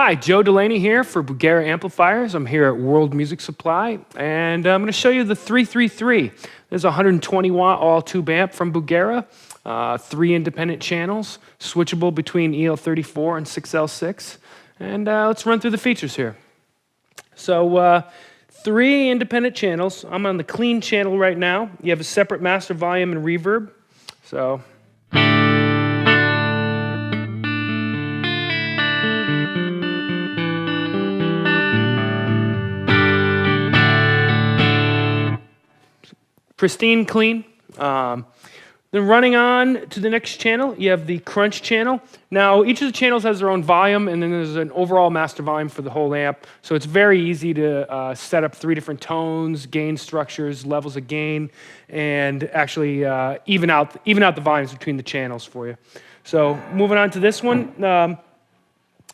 Hi, Joe Delaney here for Bugera Amplifiers. I'm here at World Music Supply, and I'm going to show you the 333. There's a 120 watt all-tube amp from Bugera, 3 independent channels, switchable between EL34 and 6L6. And let's run through the features here. So 3 independent channels. I'm on the clean channel right now. You have a separate master volume and reverb. So pristine clean. Then running on to the next channel, you have the crunch channel. Now, each of the channels has their own volume, and then there's an overall master volume for the whole amp. So it's very easy to set up 3 different tones, gain structures, levels of gain, and actually even out the volumes between the channels for you. So moving on to this one,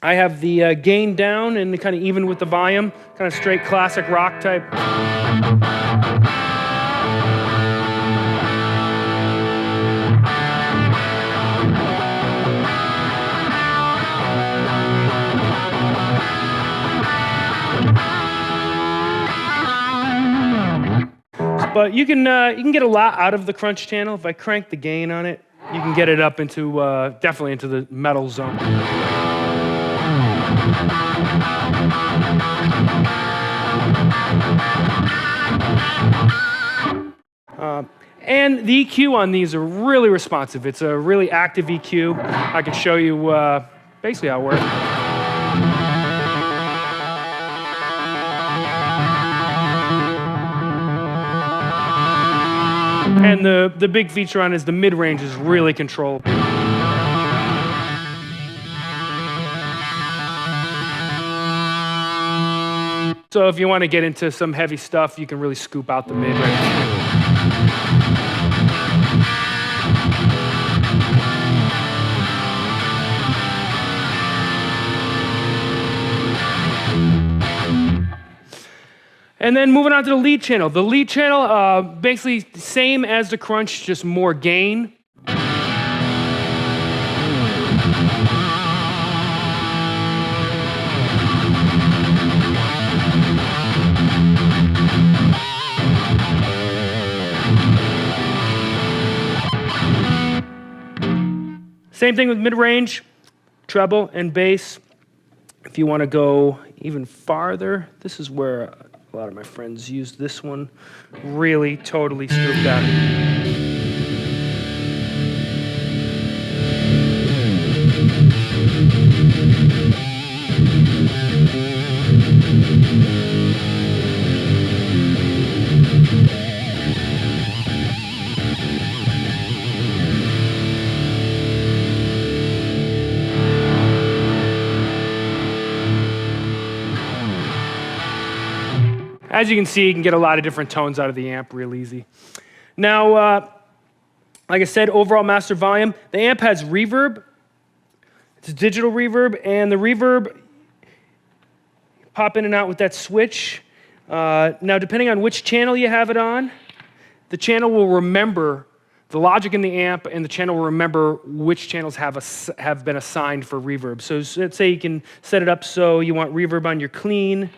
I have the gain down and kind of even with the volume, kind of straight classic rock type. But you can get a lot out of the crunch channel. If I crank the gain on it, you can get it up into definitely into the metal zone. And the EQ on these are really responsive. It's a really active EQ. I can show you basically how it works. And the big feature on it is the mid-range is really controllable. So if you want to get into some heavy stuff, you can really scoop out the mid-range. And then moving on to the lead channel. The lead channel, basically same as the crunch, just more gain. Same thing with mid-range, treble, and bass. If you want to go even farther, this is where a lot of my friends use this one. Really, totally scooped out. As you can see, you can get a lot of different tones out of the amp real easy. Now, like I said, overall master volume. The amp has reverb. It's a digital reverb, and the reverb, pop in and out with that switch. Now, depending on which channel you have it on, the channel will remember the logic in the amp, and the channel will remember which channels have been assigned for reverb. So let's say you can set it up so you want reverb on your clean,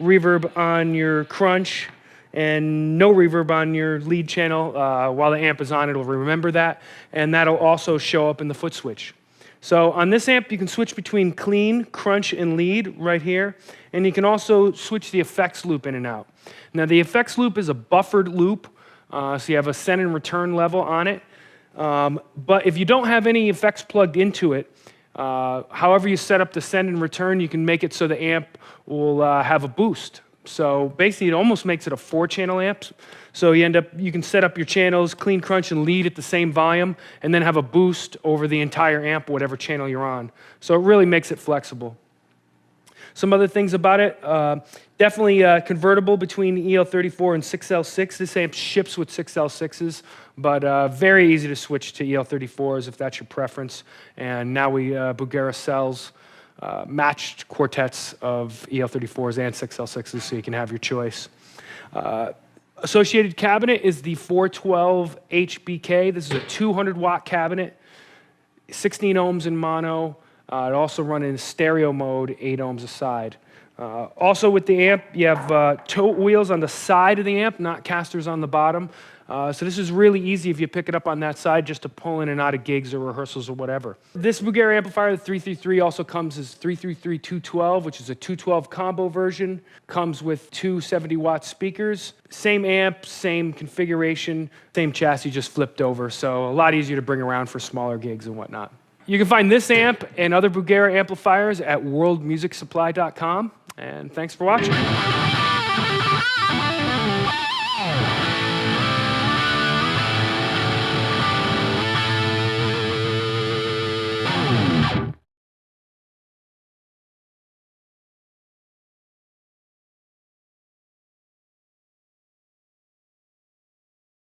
reverb on your crunch, and no reverb on your lead channel. While the amp is on, it'll remember that, and that'll also show up in the foot switch. So on this amp, you can switch between clean, crunch, and lead right here, and you can also switch the effects loop in and out. Now the effects loop is a buffered loop, so you have a send and return level on it, but if you don't have any effects plugged into it, however you set up the send and return, you can make it so the amp will have a boost. So basically, it almost makes it a 4-channel amp. So you can set up your channels, clean, crunch, and lead at the same volume, and then have a boost over the entire amp, whatever channel you're on. So it really makes it flexible. Some other things about it, definitely convertible between EL34 and 6L6. This amp ships with 6L6s, but very easy to switch to EL34s if that's your preference. And now Bugera sells matched quartets of EL34s and 6L6s, so you can have your choice. Associated cabinet is the 412 HBK. This is a 200 watt cabinet, 16 ohms in mono, It also runs in stereo mode, 8 ohms a side. Also with the amp, you have tote wheels on the side of the amp, not casters on the bottom. So this is really easy if you pick it up on that side just to pull in and out of gigs or rehearsals or whatever. This Bugera amplifier, the 333, also comes as 333 212, which is a 212 combo version. Comes with two 70-watt speakers. Same amp, same configuration, same chassis, just flipped over. So a lot easier to bring around for smaller gigs and whatnot. You can find this amp and other Bugera amplifiers at worldmusicsupply.com. And thanks for watching.